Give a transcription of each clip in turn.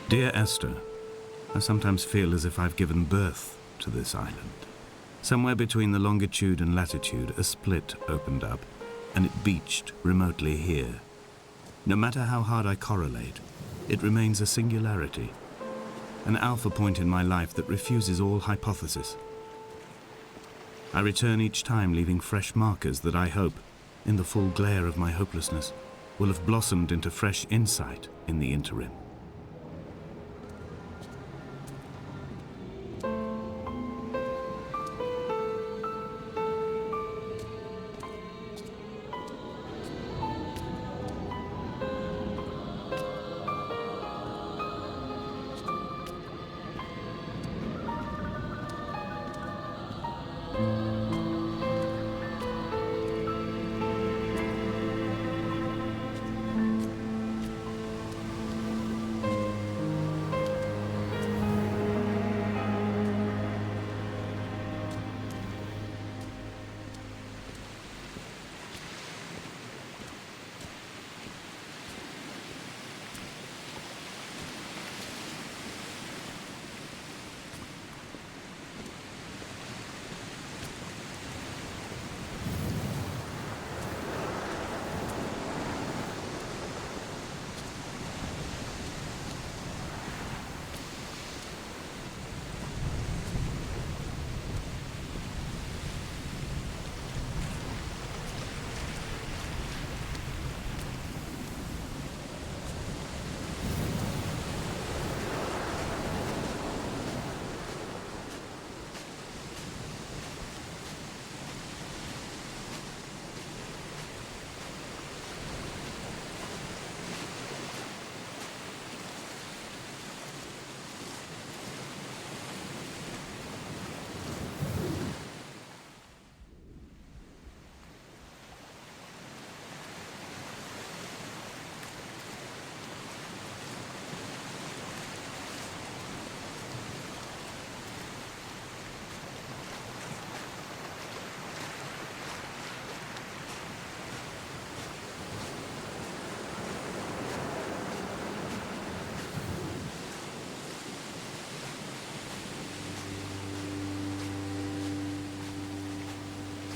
Dear Esther, I sometimes feel as if I've given birth to this island. Somewhere between the longitude and latitude, a split opened up, and it beached remotely here. No matter how hard I correlate, it remains a singularity, an alpha point in my life that refuses all hypothesis. I return each time leaving fresh markers that I hope, in the full glare of my hopelessness, will have blossomed into fresh insight in the interim.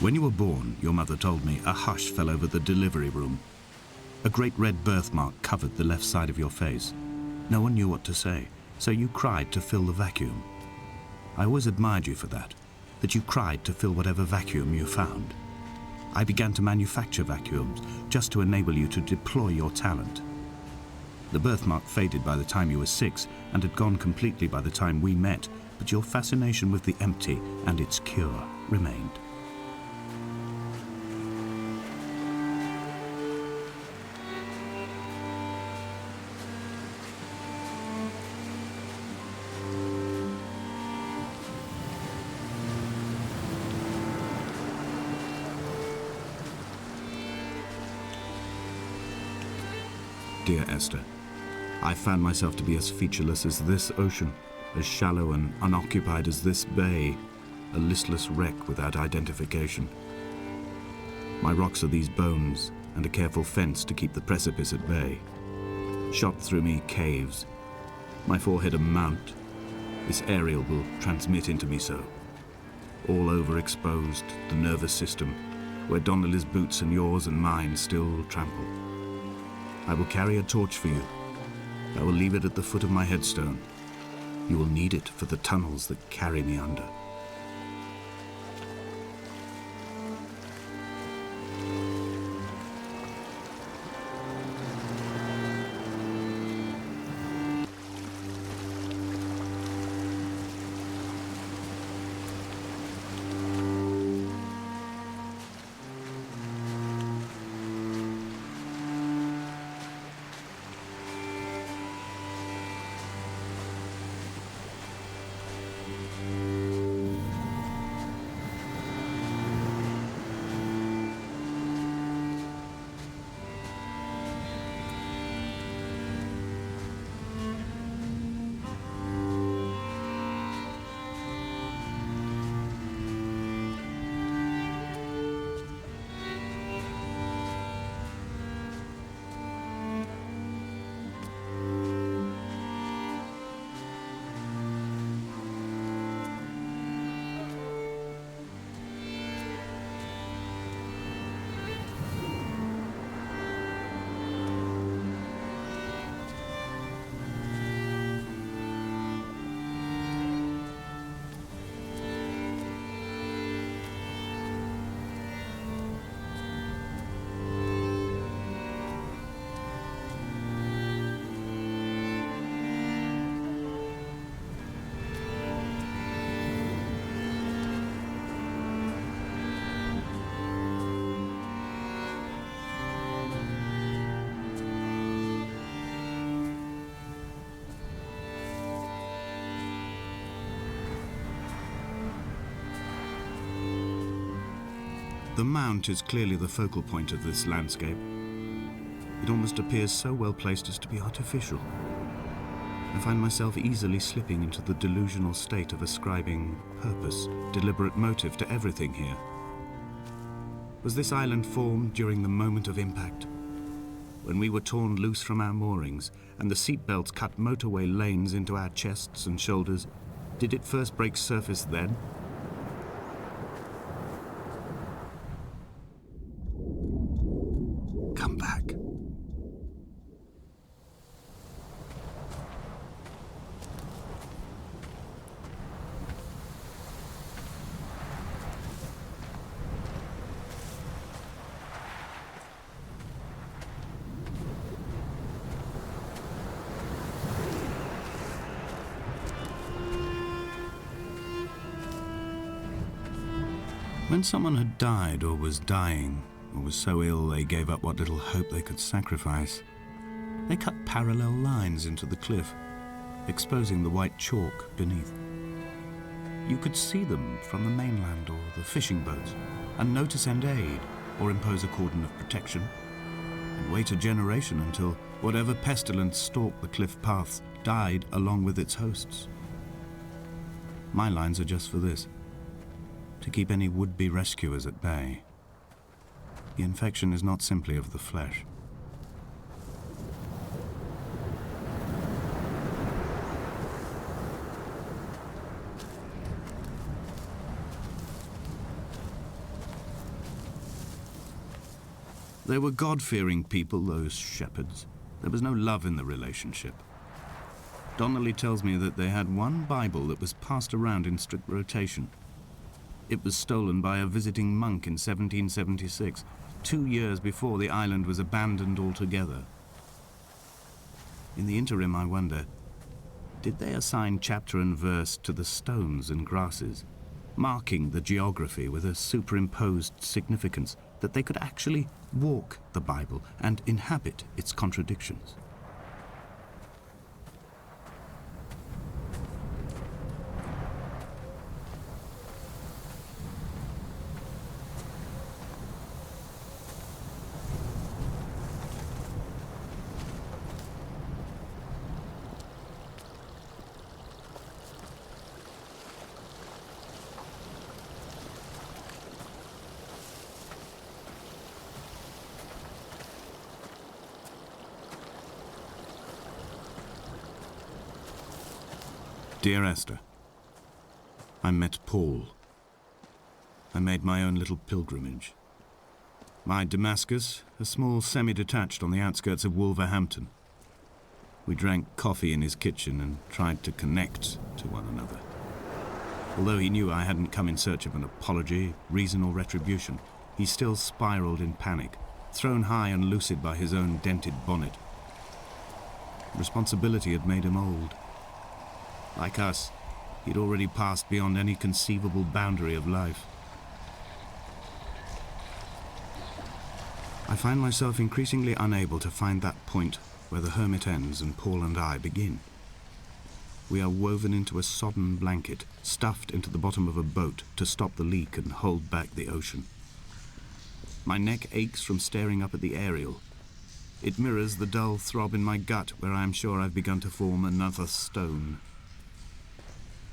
When you were born, your mother told me, a hush fell over the delivery room. A great red birthmark covered the left side of your face. No one knew what to say, so you cried to fill the vacuum. I always admired you for that you cried to fill whatever vacuum you found. I began to manufacture vacuums just to enable you to deploy your talent. The birthmark faded by the time you were 6 and had gone completely by the time we met, but your fascination with the empty and its cure remained. Dear Esther, I found myself to be as featureless as this ocean, as shallow and unoccupied as this bay, a listless wreck without identification. My rocks are these bones, and a careful fence to keep the precipice at bay. Shot through me caves, my forehead a mount. This aerial will transmit into me so. All overexposed, the nervous system, where Donnelly's boots and yours and mine still trample. I will carry a torch for you. I will leave it at the foot of my headstone. You will need it for the tunnels that carry me under. The mount is clearly the focal point of this landscape. It almost appears so well placed as to be artificial. I find myself easily slipping into the delusional state of ascribing purpose, deliberate motive to everything here. Was this island formed during the moment of impact? When we were torn loose from our moorings and the seatbelts cut motorway lanes into our chests and shoulders, did it first break surface then? Come back. When someone had died or was dying, or was so ill they gave up what little hope they could sacrifice, they cut parallel lines into the cliff, exposing the white chalk beneath. You could see them from the mainland or the fishing boats, and know to send aid or impose a cordon of protection, and wait a generation until whatever pestilence stalked the cliff paths died along with its hosts. My lines are just for this: to keep any would-be rescuers at bay. The infection is not simply of the flesh. They were God-fearing people, those shepherds. There was no love in the relationship. Donnelly tells me that they had one Bible that was passed around in strict rotation. It was stolen by a visiting monk in 1776, 2 years before the island was abandoned altogether. In the interim, I wonder, did they assign chapter and verse to the stones and grasses, marking the geography with a superimposed significance that they could actually walk the Bible and inhabit its contradictions? Dear Esther, I met Paul. I made my own little pilgrimage. My Damascus, a small semi-detached on the outskirts of Wolverhampton. We drank coffee in his kitchen and tried to connect to one another. Although he knew I hadn't come in search of an apology, reason or retribution, he still spiraled in panic, thrown high and lucid by his own dented bonnet. Responsibility had made him old. Like us, he'd already passed beyond any conceivable boundary of life. I find myself increasingly unable to find that point where the hermit ends and Paul and I begin. We are woven into a sodden blanket, stuffed into the bottom of a boat to stop the leak and hold back the ocean. My neck aches from staring up at the aerial. It mirrors the dull throb in my gut where I am sure I've begun to form another stone.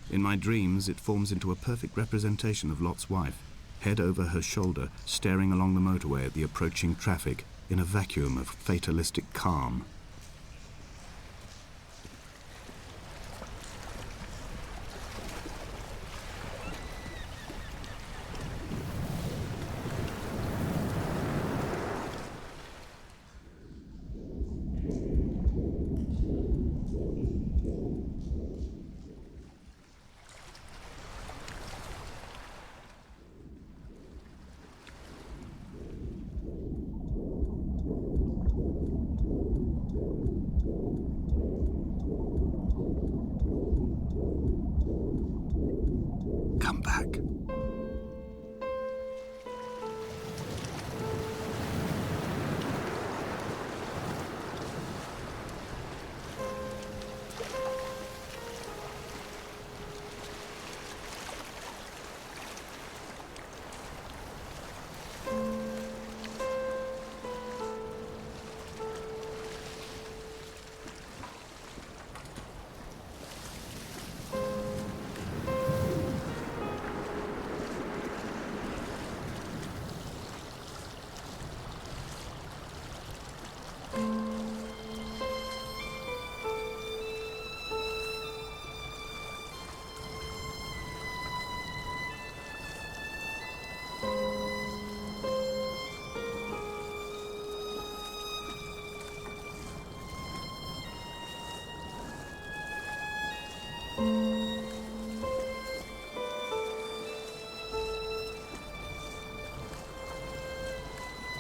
In my dreams, it forms into a perfect representation of Lot's wife, head over her shoulder, staring along the motorway at the approaching traffic in a vacuum of fatalistic calm.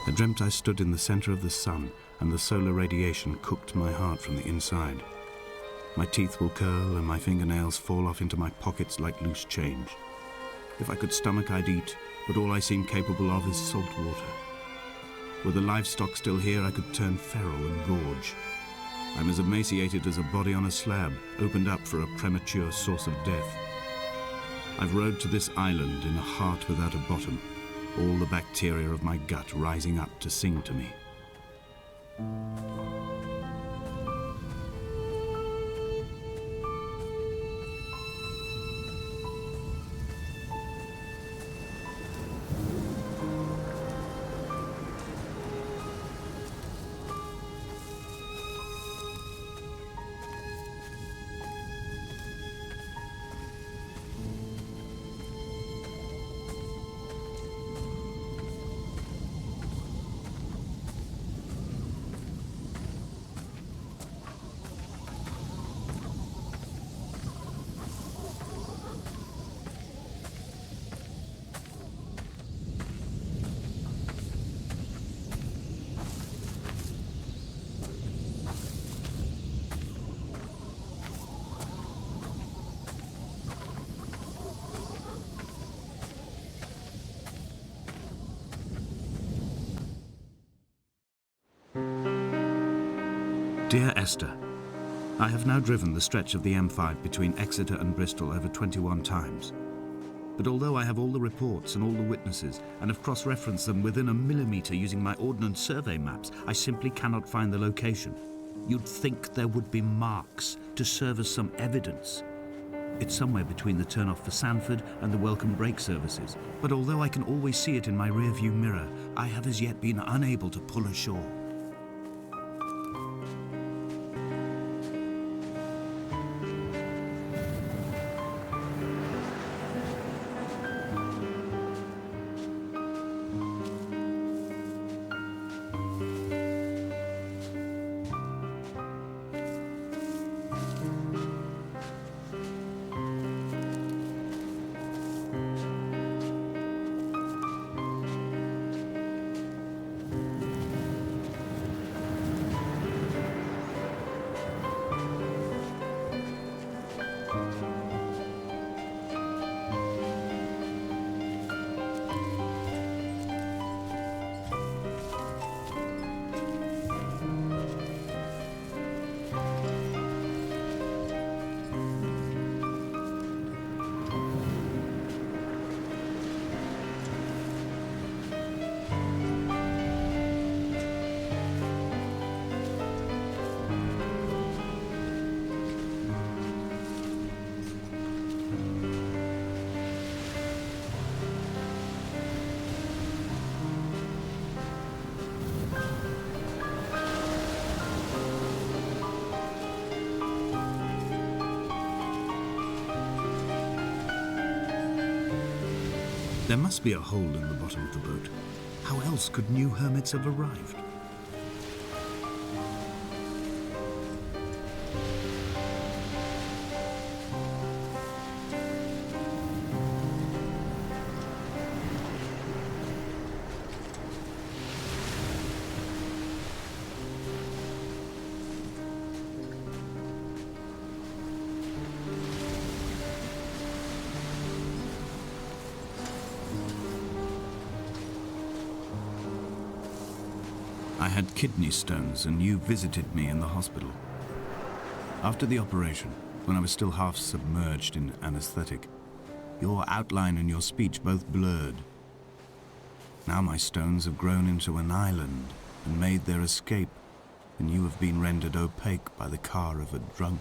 I dreamt I stood in the center of the sun, and the solar radiation cooked my heart from the inside. My teeth will curl and my fingernails fall off into my pockets like loose change. If I could stomach, I'd eat, but all I seem capable of is salt water. Were the livestock still here, I could turn feral and gorge. I'm as emaciated as a body on a slab, opened up for a premature source of death. I've rowed to this island in a heart without a bottom, all the bacteria of my gut rising up to sing to me. Dear Esther, I have now driven the stretch of the M5 between Exeter and Bristol over 21 times. But although I have all the reports and all the witnesses, and have cross-referenced them within a millimetre using my Ordnance Survey maps, I simply cannot find the location. You'd think there would be marks to serve as some evidence. It's somewhere between the turn-off for Sanford and the welcome brake services, but although I can always see it in my rear-view mirror, I have as yet been unable to pull ashore. There must be a hole in the bottom of the boat. How else could new hermits have arrived? I had kidney stones and you visited me in the hospital. After the operation, when I was still half submerged in anesthetic, your outline and your speech both blurred. Now my stones have grown into an island and made their escape, and you have been rendered opaque by the car of a drunk.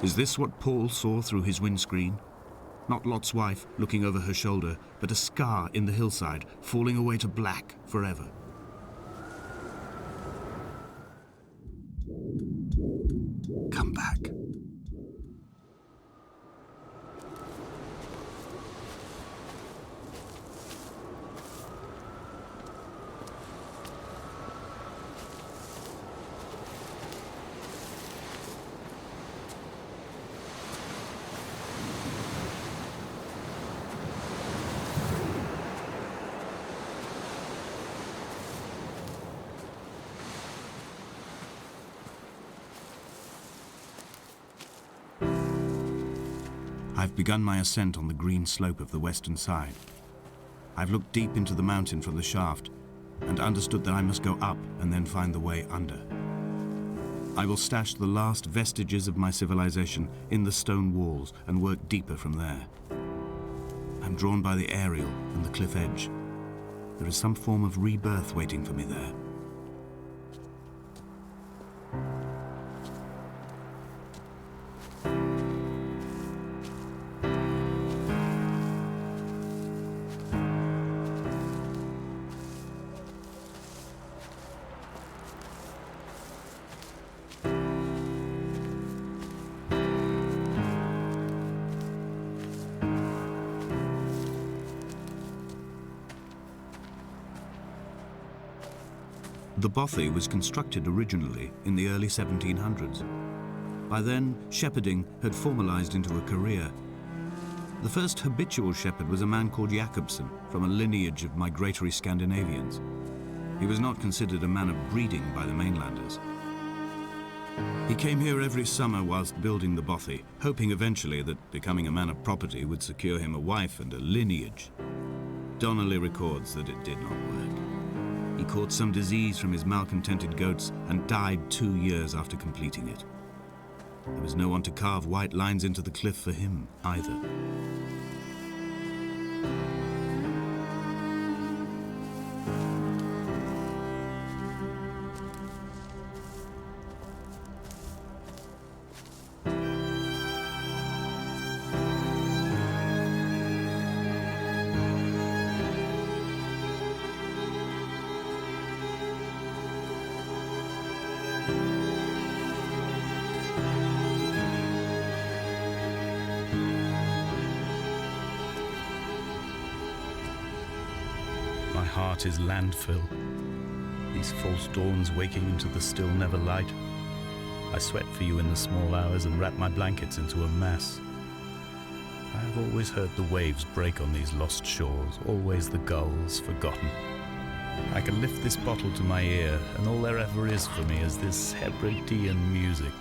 Is this what Paul saw through his windscreen? Not Lot's wife looking over her shoulder, but a scar in the hillside, falling away to black forever. Come back. I've begun my ascent on the green slope of the western side. I've looked deep into the mountain from the shaft and understood that I must go up and then find the way under. I will stash the last vestiges of my civilization in the stone walls and work deeper from there. I'm drawn by the aerial and the cliff edge. There is some form of rebirth waiting for me there. The bothy was constructed originally in the early 1700s. By then, shepherding had formalized into a career. The first habitual shepherd was a man called Jakobsen, from a lineage of migratory Scandinavians. He was not considered a man of breeding by the mainlanders. He came here every summer whilst building the bothy, hoping eventually that becoming a man of property would secure him a wife and a lineage. Donnelly records that it did not work. He caught some disease from his malcontented goats and died 2 years after completing it. There was no one to carve white lines into the cliff for him either. My heart is landfill, these false dawns waking into the still never light. I sweat for you in the small hours and wrap my blankets into a mass. I have always heard the waves break on these lost shores, always the gulls forgotten. I can lift this bottle to my ear, and all there ever is for me is this Hebridean music.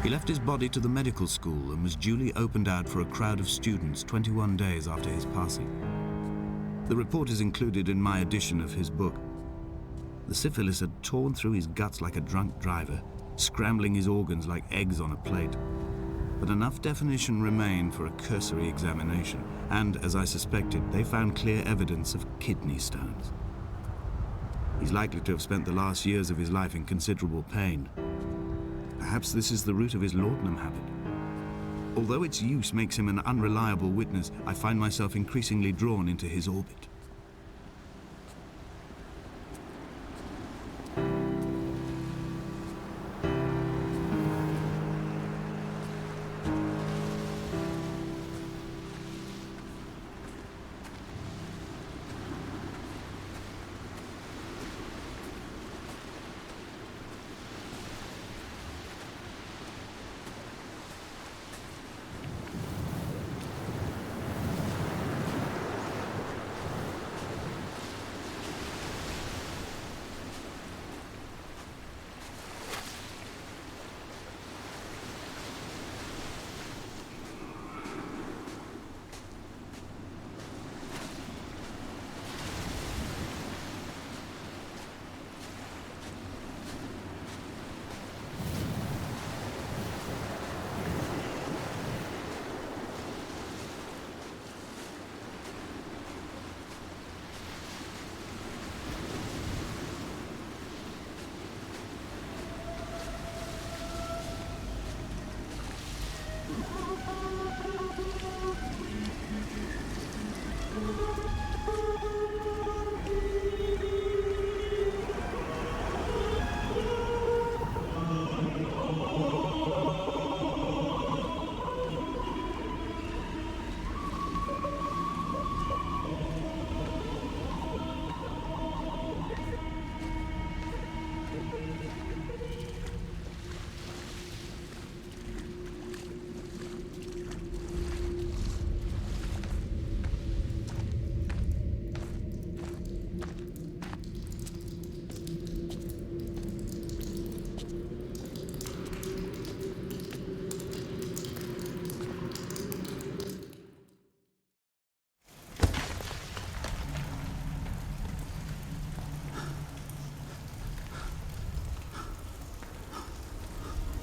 He left his body to the medical school and was duly opened out for a crowd of students 21 days after his passing. The report is included in my edition of his book. The syphilis had torn through his guts like a drunk driver, scrambling his organs like eggs on a plate. But enough definition remained for a cursory examination, and, as I suspected, they found clear evidence of kidney stones. He's likely to have spent the last years of his life in considerable pain. Perhaps this is the root of his laudanum habit. Although its use makes him an unreliable witness, I find myself increasingly drawn into his orbit.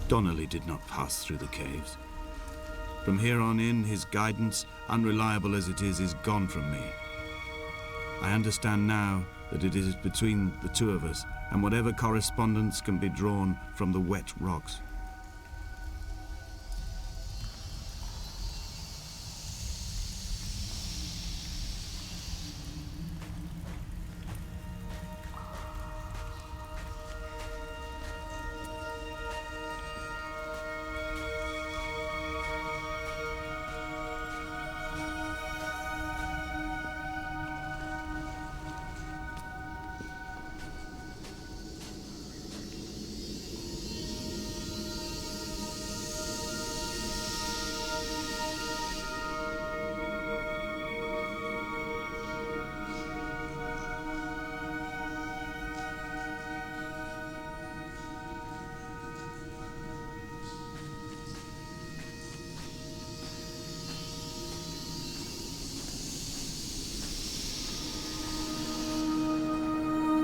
Donnelly did not pass through the caves. From here on in, his guidance, unreliable as it is gone from me. I understand now that it is between the two of us, and whatever correspondence can be drawn from the wet rocks.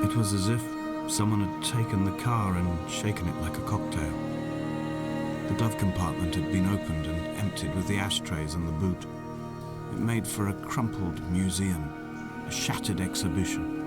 It was as if someone had taken the car and shaken it like a cocktail. The glove compartment had been opened and emptied with the ashtrays and the boot. It made for a crumpled museum, a shattered exhibition.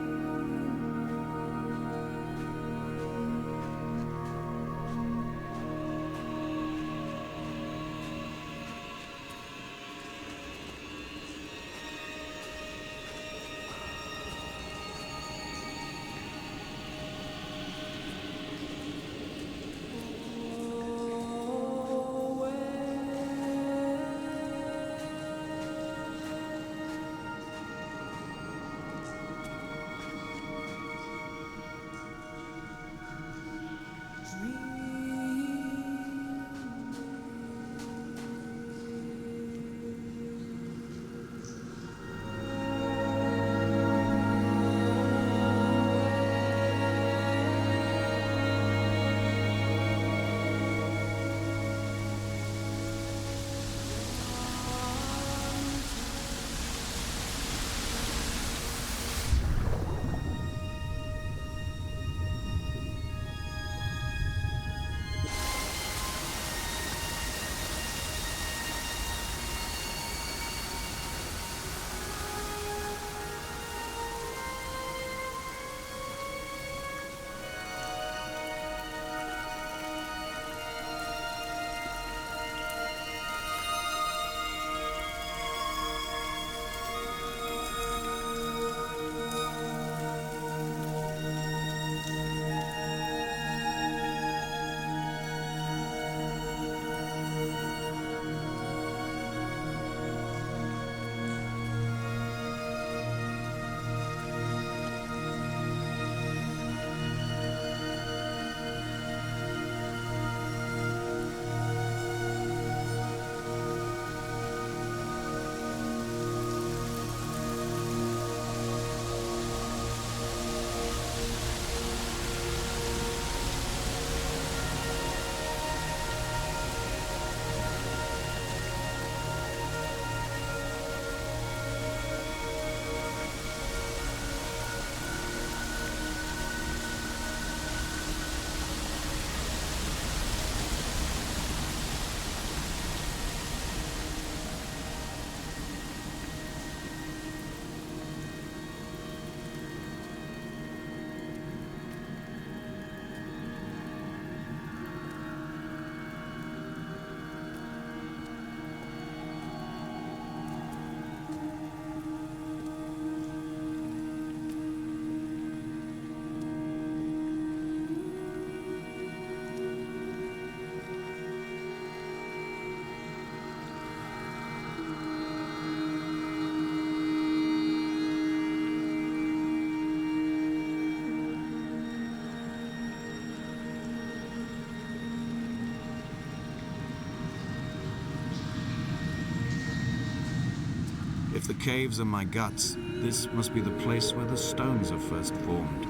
If the caves are my guts, this must be the place where the stones are first formed.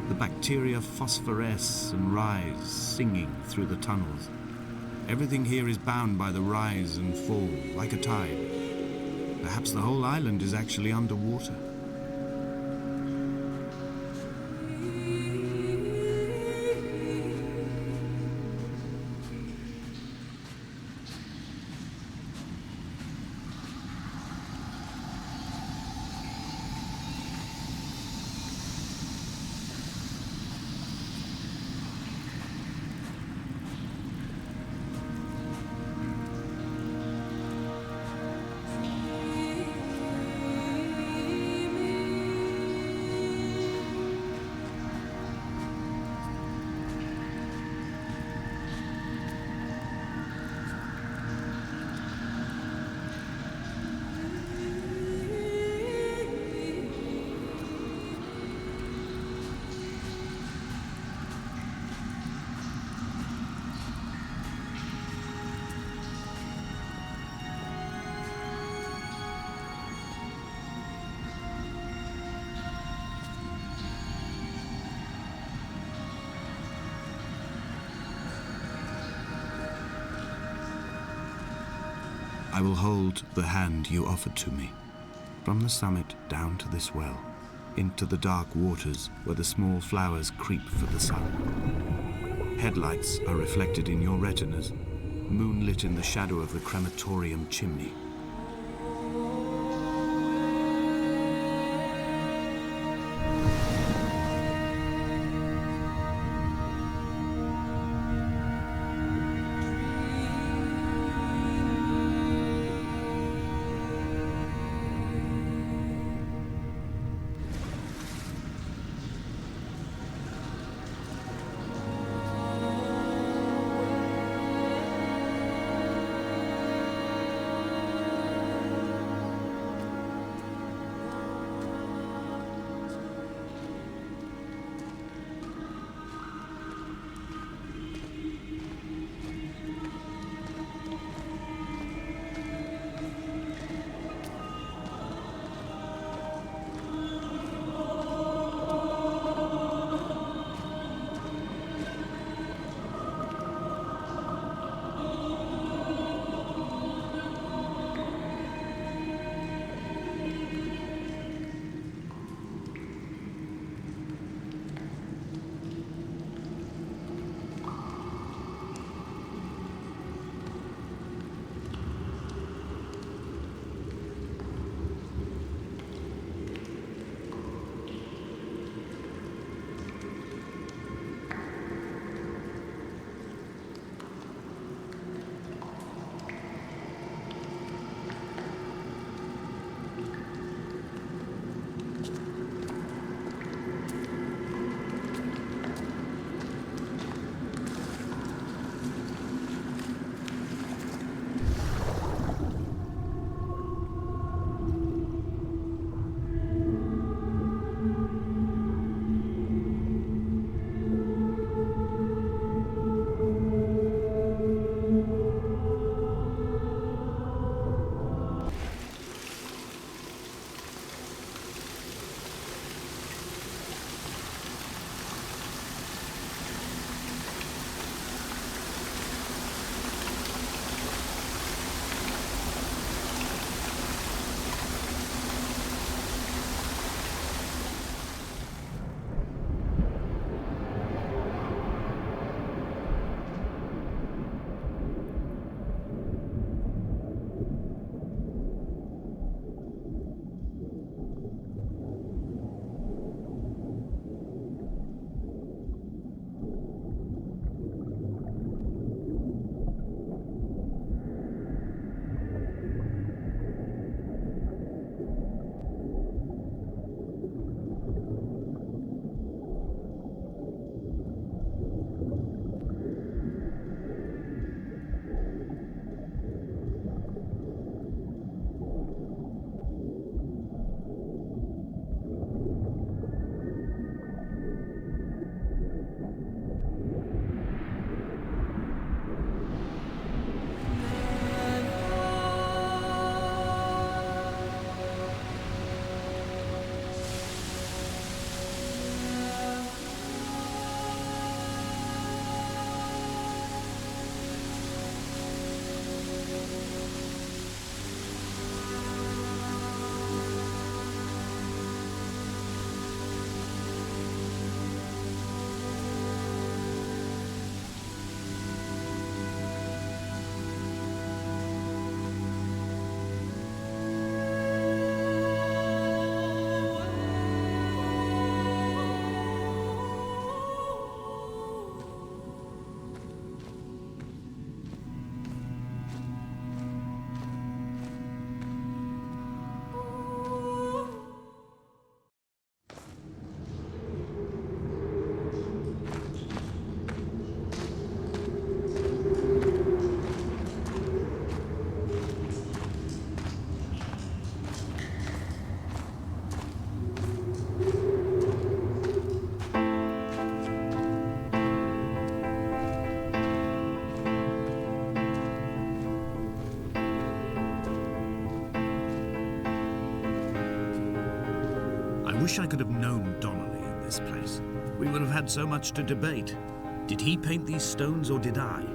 The bacteria phosphoresce and rise, singing through the tunnels. Everything here is bound by the rise and fall, like a tide. Perhaps the whole island is actually underwater. I will hold the hand you offered to me. From the summit down to this well, into the dark waters where the small flowers creep for the sun. Headlights are reflected in your retinas, moonlit in the shadow of the crematorium chimney. wish I could have known Donnelly in this place. We would have had so much to debate. Did he paint these stones or did I?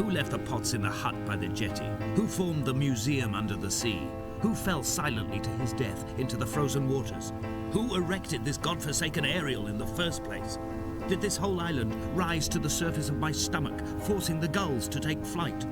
Who left the pots in the hut by the jetty? Who formed the museum under the sea? Who fell silently to his death into the frozen waters? Who erected this godforsaken aerial in the first place? Did this whole island rise to the surface of my stomach, forcing the gulls to take flight?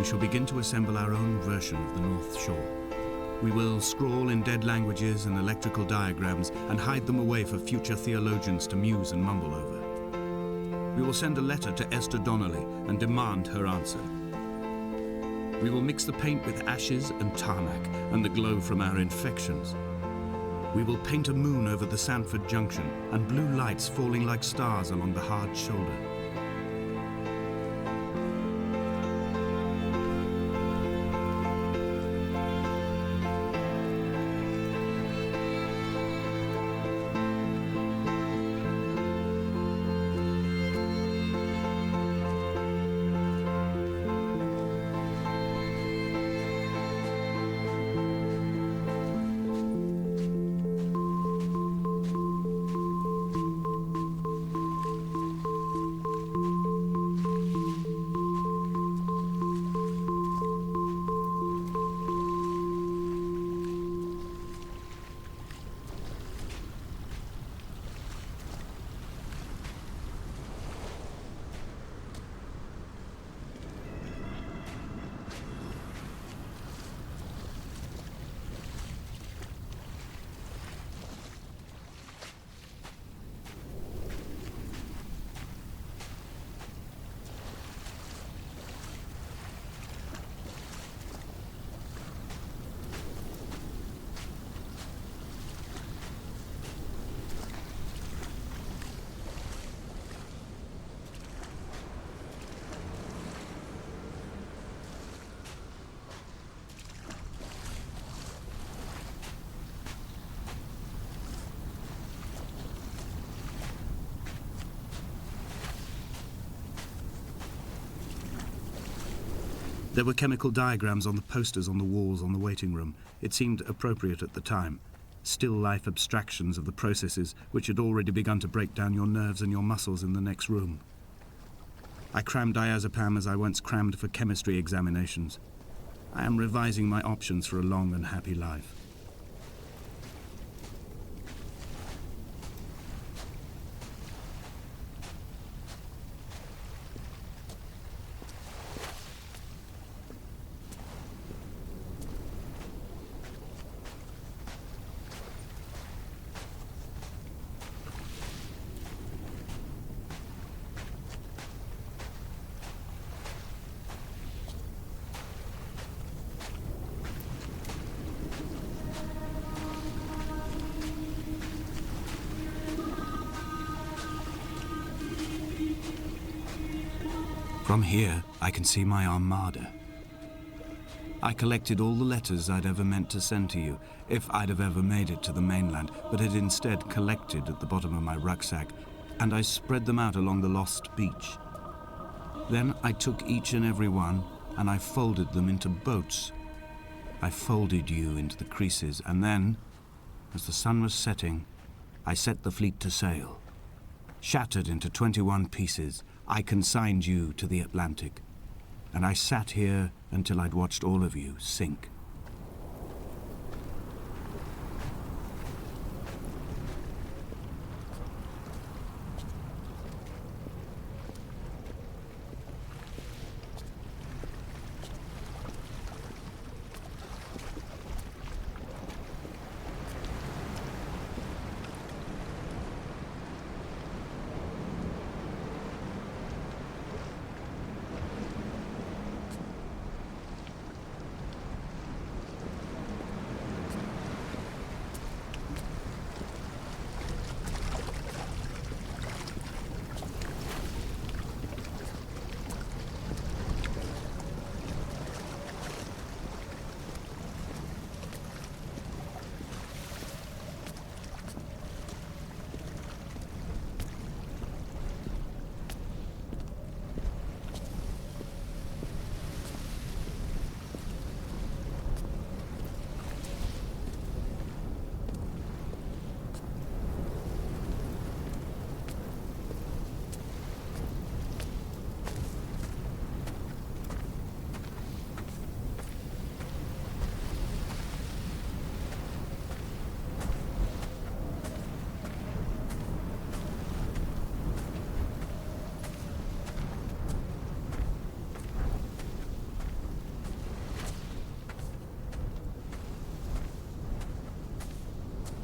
We shall begin to assemble our own version of the North Shore. We will scrawl in dead languages and electrical diagrams and hide them away for future theologians to muse and mumble over. We will send a letter to Esther Donnelly and demand her answer. We will mix the paint with ashes and tarmac and the glow from our infections. We will paint a moon over the Sanford Junction and blue lights falling like stars along the hard shoulder. There were chemical diagrams on the posters on the walls on the waiting room. It seemed appropriate at the time. Still life abstractions of the processes which had already begun to break down your nerves and your muscles in the next room. I crammed diazepam as I once crammed for chemistry examinations. I am revising my options for a long and happy life. From here, I can see my armada. I collected all the letters I'd ever meant to send to you, if I'd have ever made it to the mainland, but had instead collected at the bottom of my rucksack, and I spread them out along the lost beach. Then I took each and every one, and I folded them into boats. I folded you into the creases, and then, as the sun was setting, I set the fleet to sail. Shattered into 21 pieces, I consigned you to the Atlantic, and I sat here until I'd watched all of you sink.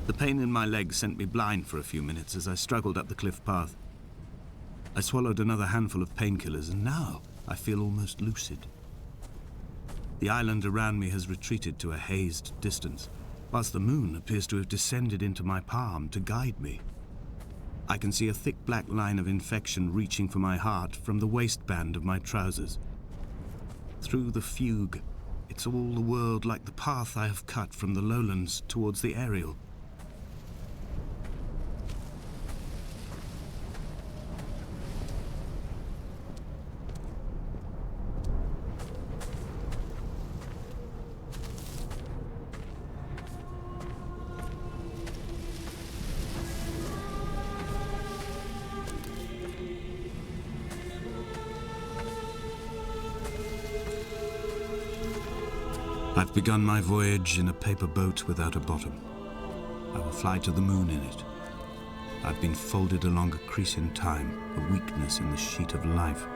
The pain in my leg sent me blind for a few minutes as I struggled up the cliff path. I swallowed another handful of painkillers, and now I feel almost lucid. The island around me has retreated to a hazed distance, whilst the moon appears to have descended into my palm to guide me. I can see a thick black line of infection reaching for my heart from the waistband of my trousers. Through the fugue, it's all the world like the path I have cut from the lowlands towards the aerial. I've begun my voyage in a paper boat without a bottom. I will fly to the moon in it. I've been folded along a crease in time, a weakness in the sheet of life.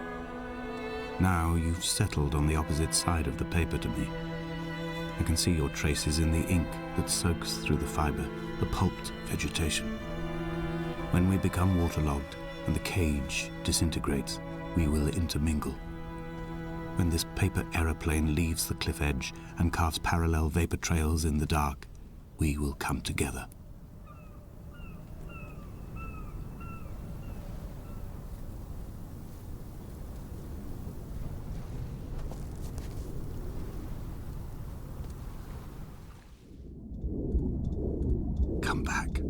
Now you've settled on the opposite side of the paper to me. I can see your traces in the ink that soaks through the fiber, the pulped vegetation. When we become waterlogged and the cage disintegrates, we will intermingle. When this paper aeroplane leaves the cliff edge and carves parallel vapor trails in the dark, we will come together. Come back.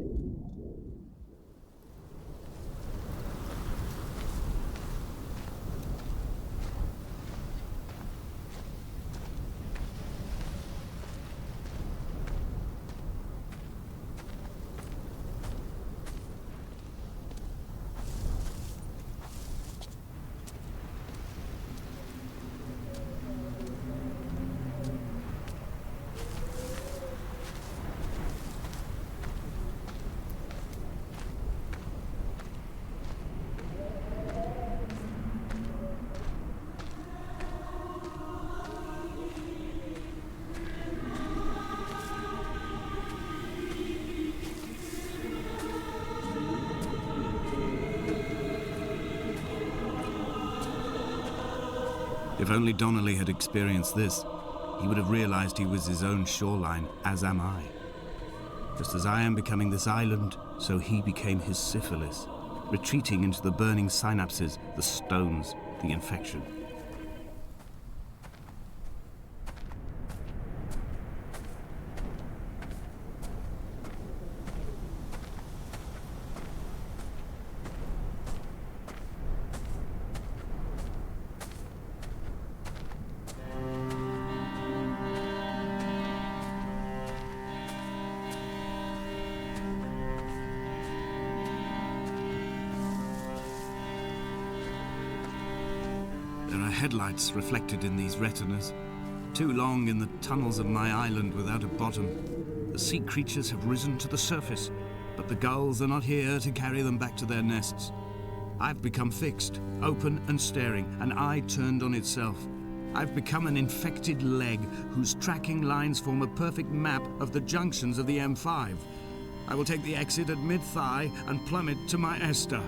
If only Donnelly had experienced this, he would have realized he was his own shoreline, as am I. Just as I am becoming this island, so he became his syphilis, retreating into the burning synapses, the stones, the infection. headlights reflected in these retinas. Too long in the tunnels of my island without a bottom. The sea creatures have risen to the surface, but the gulls are not here to carry them back to their nests. I've become fixed, open and staring, an eye turned on itself. I've become an infected leg whose tracking lines form a perfect map of the junctions of the M5. I will take the exit at mid-thigh and plummet to my Esther.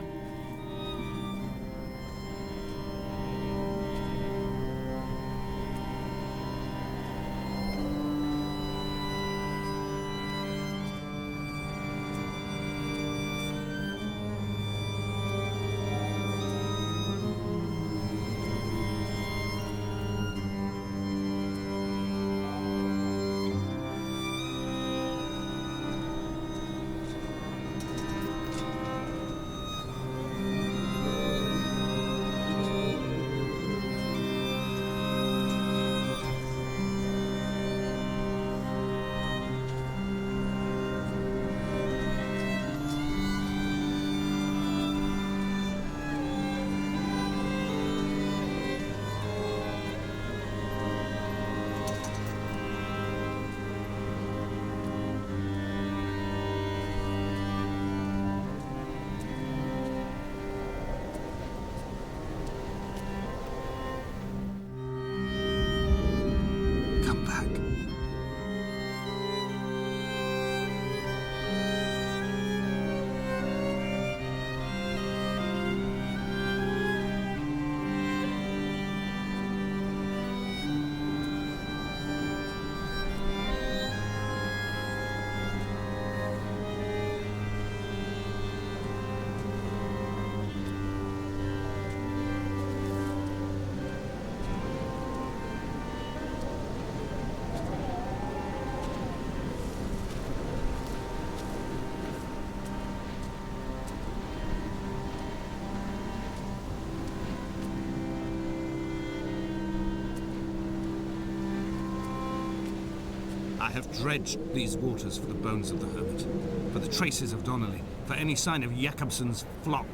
I have dredged these waters for the bones of the hermit, for the traces of Donnelly, for any sign of Jakobsen's flock,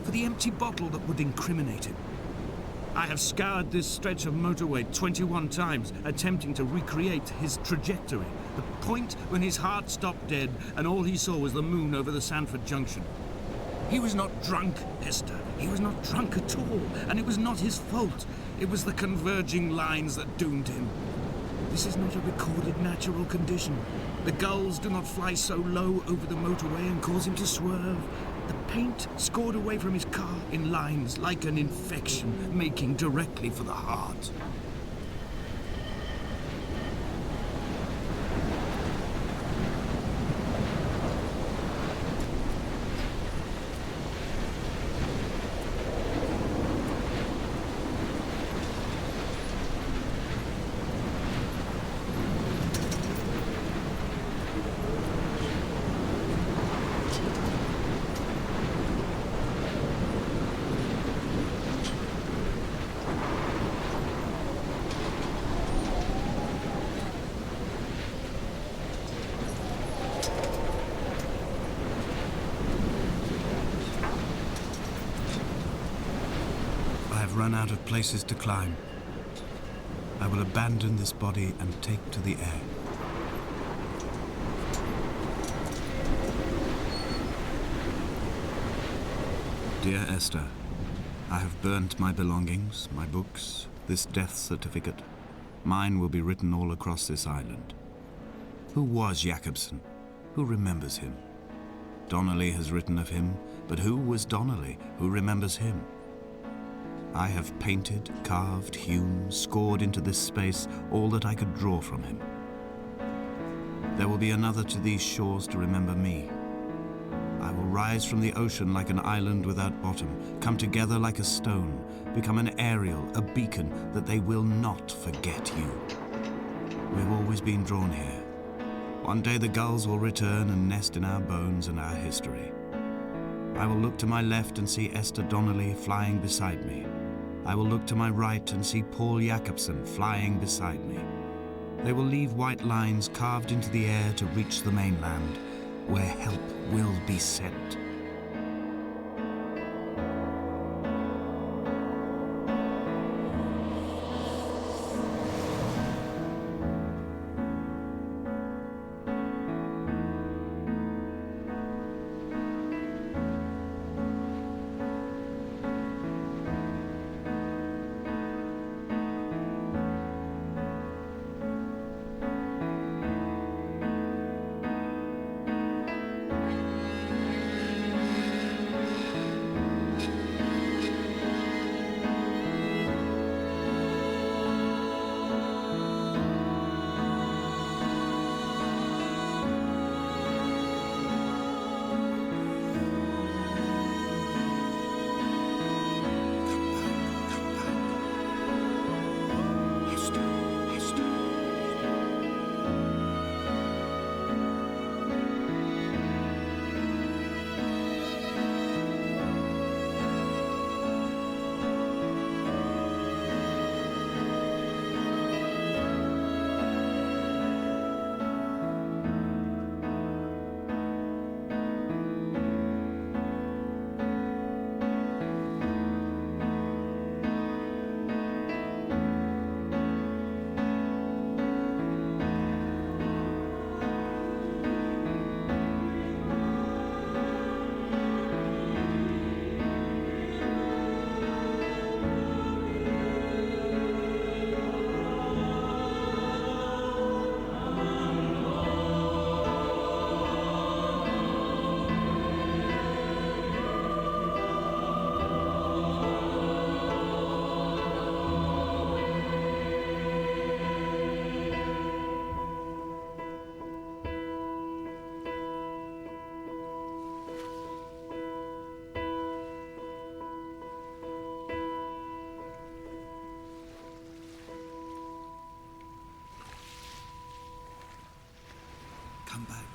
for the empty bottle that would incriminate him. I have scoured this stretch of motorway 21 times, attempting to recreate his trajectory, the point when his heart stopped dead and all he saw was the moon over the Sanford Junction. He was not drunk, Esther. He was not drunk at all, and it was not his fault. It was the converging lines that doomed him. This is not a recorded natural condition. The gulls do not fly so low over the motorway and cause him to swerve. The paint scored away from his car in lines like an infection, making directly for the heart. Run out of places to climb. I will abandon this body and take to the air. Dear Esther, I have burnt my belongings, my books, this death certificate. Mine will be written all across this island. Who was Jakobsen? Who remembers him? Donnelly has written of him, but who was Donnelly? Who remembers him? I have painted, carved, hewn, scored into this space all that I could draw from him. There will be another to these shores to remember me. I will rise from the ocean like an island without bottom, come together like a stone, become an aerial, a beacon, that they will not forget you. We've always been drawn here. One day the gulls will return and nest in our bones and our history. I will look to my left and see Esther Donnelly flying beside me. I will look to my right and see Paul Jakobsen flying beside me. They will leave white lines carved into the air to reach the mainland, where help will be sent. come back.